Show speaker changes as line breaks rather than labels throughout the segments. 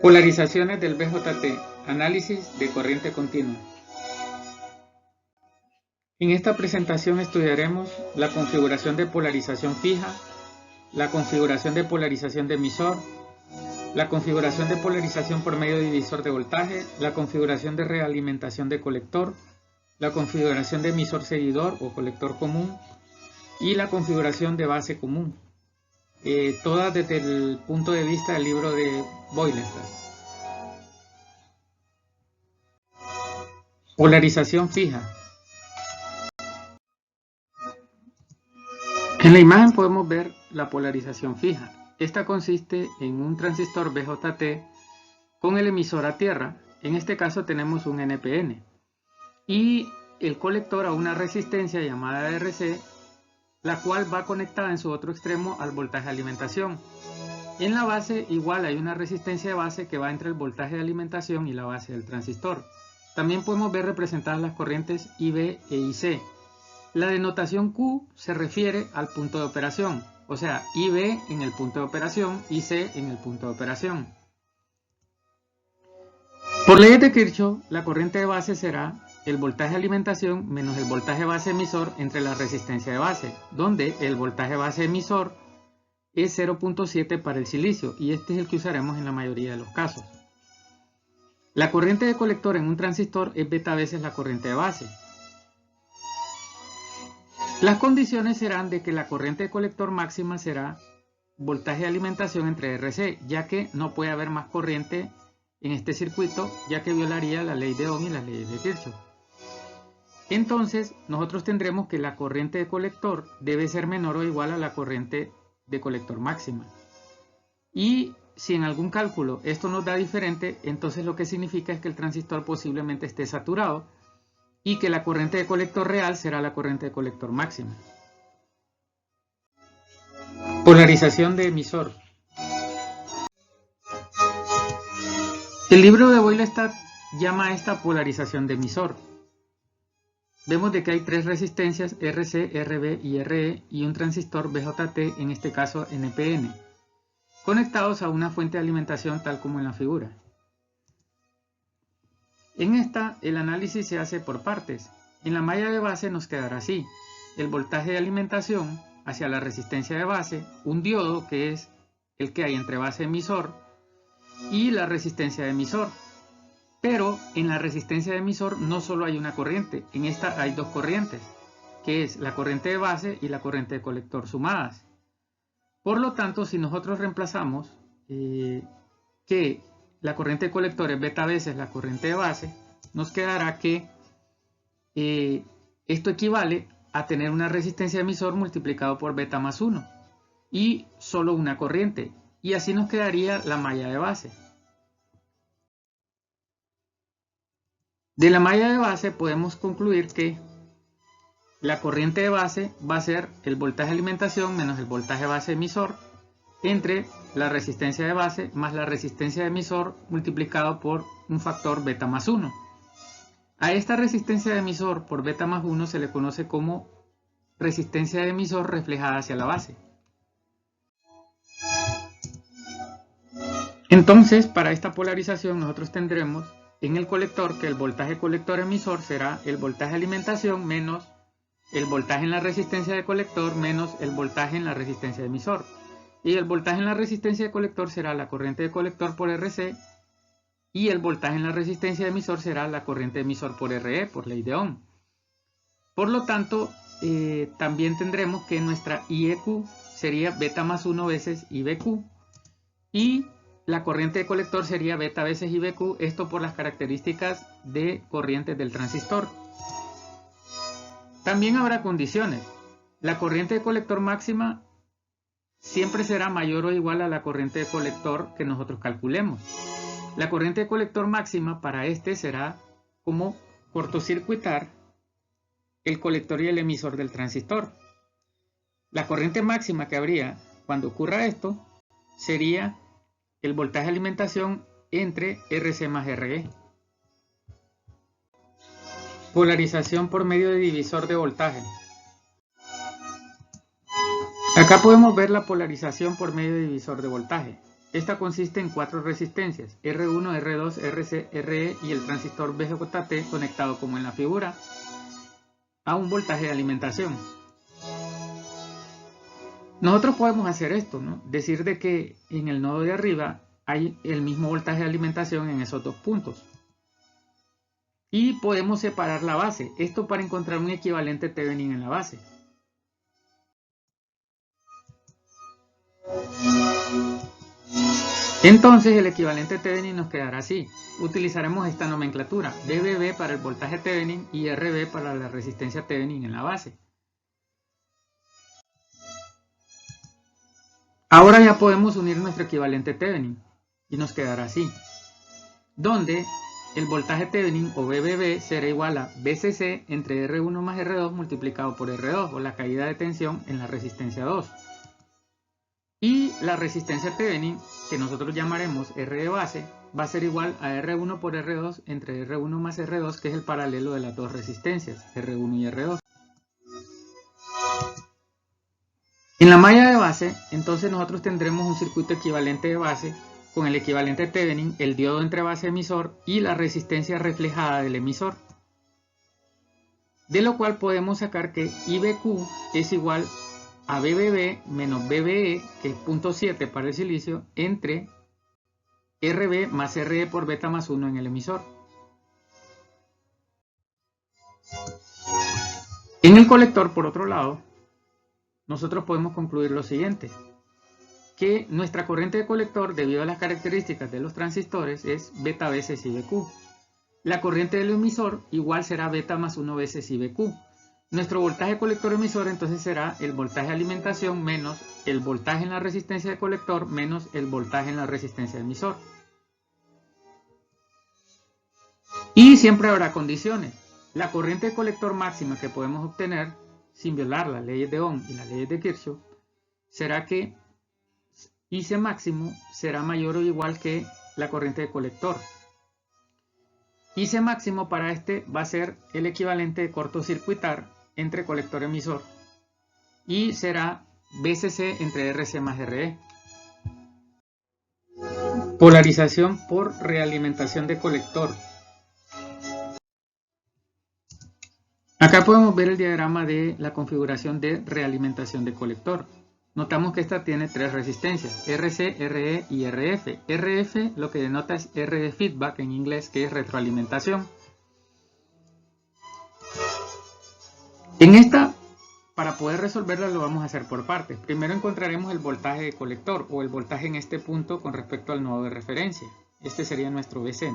Polarizaciones del BJT, análisis de corriente continua. En esta presentación estudiaremos la configuración de polarización fija, la configuración de polarización de emisor, la configuración de polarización por medio de divisor de voltaje, la configuración de realimentación de colector, la configuración de emisor seguidor o colector común y la configuración de base común. Todas desde el punto de vista del libro de Boylestad. Polarización fija. En la imagen podemos ver la polarización fija. Esta consiste en un transistor BJT con el emisor a tierra. En este caso tenemos un NPN. Y el colector a una resistencia llamada RC, la cual va conectada en su otro extremo al voltaje de alimentación. En la base igual hay una resistencia de base que va entre el voltaje de alimentación y la base del transistor. También podemos ver representadas las corrientes IB e IC. La denotación Q se refiere al punto de operación, o sea, IB en el punto de operación, IC en el punto de operación. Por leyes de Kirchhoff, la corriente de base será el voltaje de alimentación menos el voltaje base emisor entre la resistencia de base, donde el voltaje base emisor es 0.7 para el silicio, y este es el que usaremos en la mayoría de los casos. La corriente de colector en un transistor es beta veces la corriente de base. Las condiciones serán de que la corriente de colector máxima será voltaje de alimentación entre RC, ya que no puede haber más corriente en este circuito, ya que violaría la ley de Ohm y las leyes de Kirchhoff. Entonces, nosotros tendremos que la corriente de colector debe ser menor o igual a la corriente de colector máxima. Y si en algún cálculo esto nos da diferente, entonces lo que significa es que el transistor posiblemente esté saturado y que la corriente de colector real será la corriente de colector máxima. Polarización de emisor. El libro de Boylestad llama a esta polarización de emisor. Vemos de que hay tres resistencias RC, RB y RE y un transistor BJT, en este caso NPN, conectados a una fuente de alimentación tal como en la figura. En esta el análisis se hace por partes. En la malla de base nos quedará así: el voltaje de alimentación hacia la resistencia de base, un diodo que es el que hay entre base emisor y la resistencia de emisor. Pero en la resistencia de emisor no solo hay una corriente, en esta hay dos corrientes, que es la corriente de base y la corriente de colector sumadas. Por lo tanto, si nosotros reemplazamos que la corriente de colector es beta veces la corriente de base, nos quedará que esto equivale a tener una resistencia de emisor multiplicado por beta más 1 y solo una corriente, y así nos quedaría la malla de base. De la malla de base podemos concluir que la corriente de base va a ser el voltaje de alimentación menos el voltaje base emisor entre la resistencia de base más la resistencia de emisor multiplicado por un factor beta más 1. A esta resistencia de emisor por beta más 1 se le conoce como resistencia de emisor reflejada hacia la base. Entonces, para esta polarización nosotros tendremos en el colector que el voltaje colector emisor será el voltaje de alimentación menos el voltaje en la resistencia de colector menos el voltaje en la resistencia de emisor. Y el voltaje en la resistencia de colector será la corriente de colector por RC y el voltaje en la resistencia de emisor será la corriente de emisor por RE, por ley de Ohm. Por lo tanto, también tendremos que nuestra IEQ sería beta más 1 veces IBQ y la corriente de colector sería beta veces IBQ, esto por las características de corrientes del transistor. También habrá condiciones. La corriente de colector máxima siempre será mayor o igual a la corriente de colector que nosotros calculemos. La corriente de colector máxima para este será como cortocircuitar el colector y el emisor del transistor. La corriente máxima que habría cuando ocurra esto sería el voltaje de alimentación entre RC más RE. Polarización por medio de divisor de voltaje. Acá podemos ver la polarización por medio de divisor de voltaje. Esta consiste en 4 resistencias, R1, R2, RC, RE y el transistor BJT conectado como en la figura a un voltaje de alimentación. Nosotros podemos hacer esto, ¿no? Decir de que en el nodo de arriba hay el mismo voltaje de alimentación en esos 2 puntos. Y podemos separar la base, esto para encontrar un equivalente Thevenin en la base. Entonces el equivalente Thevenin nos quedará así. Utilizaremos esta nomenclatura, VBB para el voltaje Thevenin y RB para la resistencia Thevenin en la base. Ahora ya podemos unir nuestro equivalente Thevenin y nos quedará así, donde el voltaje Thevenin o VBB será igual a VCC entre R1 más R2 multiplicado por R2 o la caída de tensión en la resistencia 2. Y la resistencia Thevenin, que nosotros llamaremos R de base, va a ser igual a R1 por R2 entre R1 más R2, que es el paralelo de las 2 resistencias, R1 y R2. En la malla de base, entonces nosotros tendremos un circuito equivalente de base con el equivalente Thevenin, el diodo entre base emisor y la resistencia reflejada del emisor. De lo cual podemos sacar que IBQ es igual a BBB menos BBE, que es 0.7 para el silicio, entre RB más RE por beta más 1 en el emisor. En el colector, por otro lado, nosotros podemos concluir lo siguiente, que nuestra corriente de colector, debido a las características de los transistores, es beta veces IBQ. La corriente del emisor igual será beta más 1 veces IBQ. Nuestro voltaje colector emisor entonces será el voltaje de alimentación menos el voltaje en la resistencia de colector menos el voltaje en la resistencia de emisor. Y siempre habrá condiciones. La corriente de colector máxima que podemos obtener sin violar las leyes de Ohm y las leyes de Kirchhoff será que IC máximo será mayor o igual que la corriente de colector. IC máximo para este va a ser el equivalente de cortocircuitar entre colector emisor y será VCC entre RC más RE. Polarización por realimentación de colector. Acá podemos ver el diagrama de la configuración de realimentación de colector. Notamos que esta tiene 3 resistencias, RC, RE y RF. RF lo que denota es R de feedback en inglés, que es retroalimentación. En esta, para poder resolverla, lo vamos a hacer por partes. Primero encontraremos el voltaje de colector o el voltaje en este punto con respecto al nodo de referencia. Este sería nuestro VC.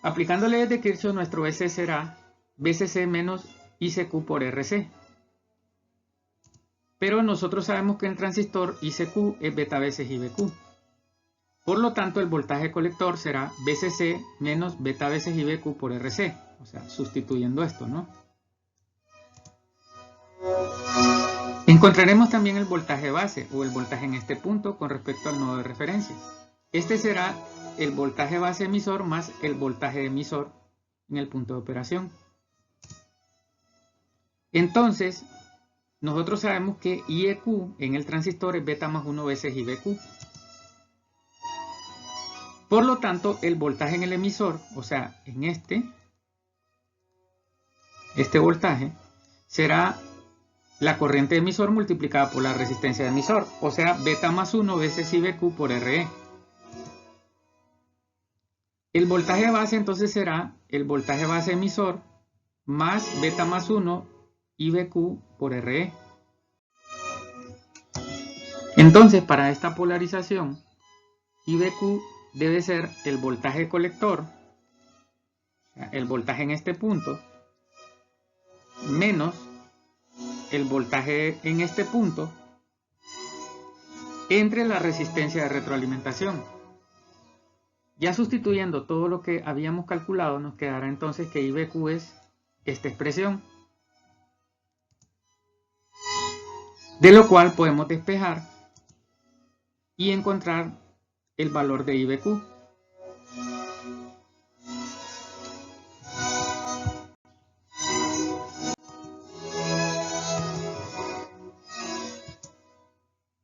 Aplicando leyes de Kirchhoff, nuestro VC será VCC menos ICQ por RC. Pero nosotros sabemos que en el transistor ICQ es beta veces IBQ. Por lo tanto, el voltaje colector será VCC menos beta veces IBQ por RC. O sea, sustituyendo esto, ¿no? Encontraremos también el voltaje base o el voltaje en este punto con respecto al nodo de referencia. Este será el voltaje base emisor más el voltaje emisor en el punto de operación. Entonces, nosotros sabemos que IEQ en el transistor es beta más 1 veces IBQ. Por lo tanto, el voltaje en el emisor, o sea, en este voltaje, será la corriente de emisor multiplicada por la resistencia de emisor, o sea, beta más 1 veces IBQ por RE. El voltaje base entonces será el voltaje base emisor más beta más 1 IBQ por RE. Entonces, para esta polarización, IBQ debe ser el voltaje colector, el voltaje en este punto, menos el voltaje en este punto, entre la resistencia de retroalimentación. Ya sustituyendo todo lo que habíamos calculado, nos quedará entonces que IBQ es esta expresión, de lo cual podemos despejar y encontrar el valor de IBQ.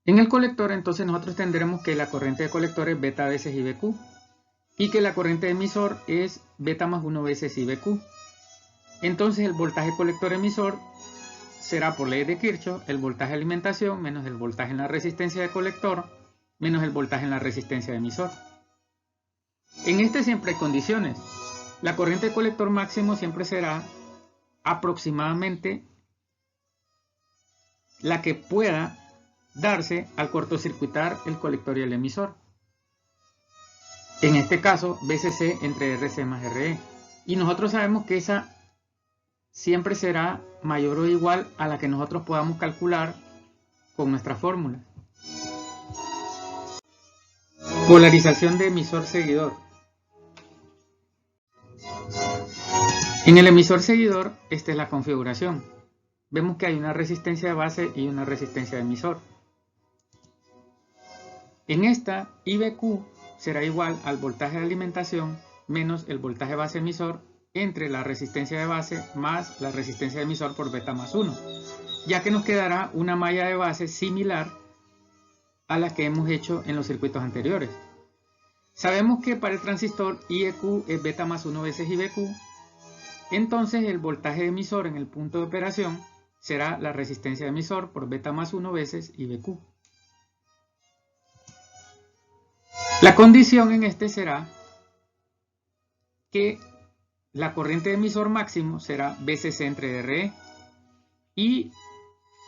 En En el colector entonces nosotros tendremos que la corriente de colector es beta veces IBQ y que la corriente de emisor es beta más 1 veces IBQ. Entonces el voltaje colector emisor será, por ley de Kirchhoff, el voltaje de alimentación menos el voltaje en la resistencia de colector menos el voltaje en la resistencia de emisor. En este siempre hay condiciones. La corriente de colector máximo siempre será aproximadamente la que pueda darse al cortocircuitar el colector y el emisor. En este caso, BCC entre RC más RE. Y nosotros sabemos que esa siempre será mayor o igual a la que nosotros podamos calcular con nuestra fórmula. Polarización de emisor-seguidor. En el emisor-seguidor, esta es la configuración. Vemos que hay una resistencia de base y una resistencia de emisor. En esta, IBQ será igual al voltaje de alimentación menos el voltaje base emisor entre la resistencia de base más la resistencia de emisor por beta más 1, ya que nos quedará una malla de base similar a la que hemos hecho en los circuitos anteriores. Sabemos que para el transistor IEQ es beta más 1 veces IBQ, entonces el voltaje de emisor en el punto de operación será la resistencia de emisor por beta más 1 veces IBQ. La condición en este será que la corriente de emisor máximo será BCC entre RE y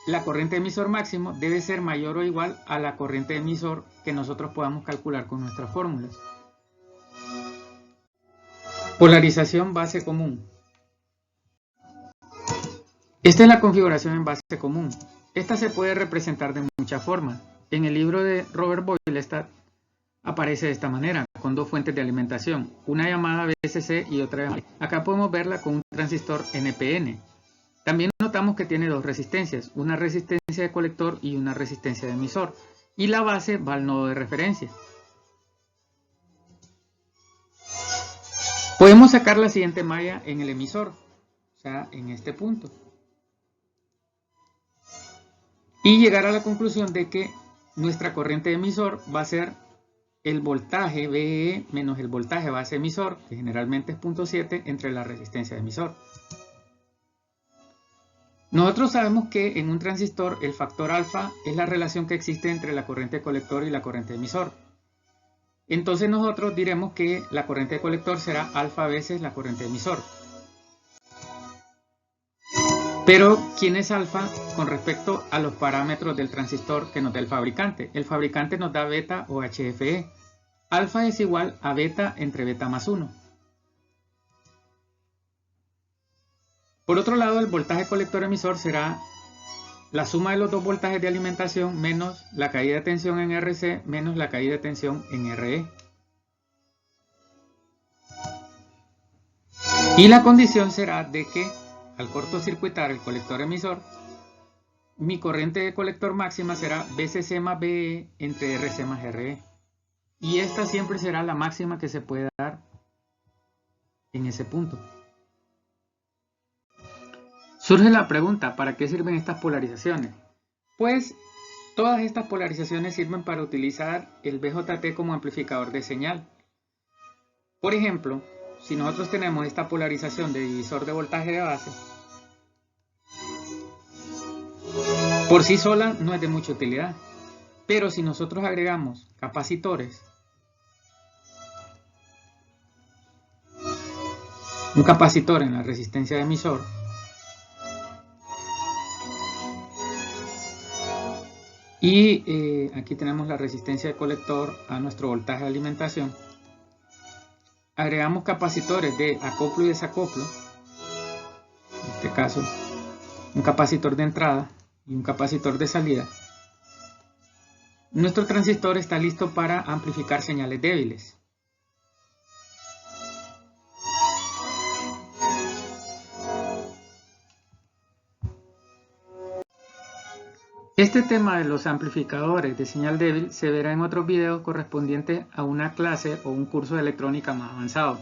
la corriente de emisor máximo debe ser mayor o igual a la corriente de emisor que nosotros podamos calcular con nuestras fórmulas. Polarización base común. Esta es la configuración en base común. Esta se puede representar de muchas formas. En el libro de Robert Boyle aparece de esta manera, con dos fuentes de alimentación, una llamada BCC y otra llamada. Acá podemos verla con un transistor NPN. También notamos que tiene dos resistencias, una resistencia de colector y una resistencia de emisor, y la base va al nodo de referencia. Podemos sacar la siguiente malla en el emisor, o sea, en este punto, y llegar a la conclusión de que nuestra corriente de emisor va a ser el voltaje VE menos el voltaje base emisor, que generalmente es 0.7, entre la resistencia de emisor. Nosotros sabemos que en un transistor el factor alfa es la relación que existe entre la corriente de colector y la corriente de emisor. Entonces nosotros diremos que la corriente de colector será alfa veces la corriente de emisor. Pero, ¿quién es alfa con respecto a los parámetros del transistor que nos da el fabricante? El fabricante nos da beta o HFE. Alfa es igual a beta entre beta más 1. Por otro lado, el voltaje colector emisor será la suma de los dos voltajes de alimentación menos la caída de tensión en RC menos la caída de tensión en RE. Y la condición será de que al cortocircuitar el colector emisor, mi corriente de colector máxima será BCC más BE entre RC más RE. Y esta siempre será la máxima que se puede dar en ese punto. Surge la pregunta, ¿para qué sirven estas polarizaciones? Pues todas estas polarizaciones sirven para utilizar el BJT como amplificador de señal. Por ejemplo, si nosotros tenemos esta polarización de divisor de voltaje de base, por sí sola no es de mucha utilidad, pero si nosotros agregamos capacitores, un capacitor en la resistencia de emisor, y aquí tenemos la resistencia de colector a nuestro voltaje de alimentación, agregamos capacitores de acoplo y desacoplo, en este caso un capacitor de entrada y un capacitor de salida, nuestro transistor está listo para amplificar señales débiles. Este tema de los amplificadores de señal débil se verá en otros videos correspondientes a una clase o un curso de electrónica más avanzado.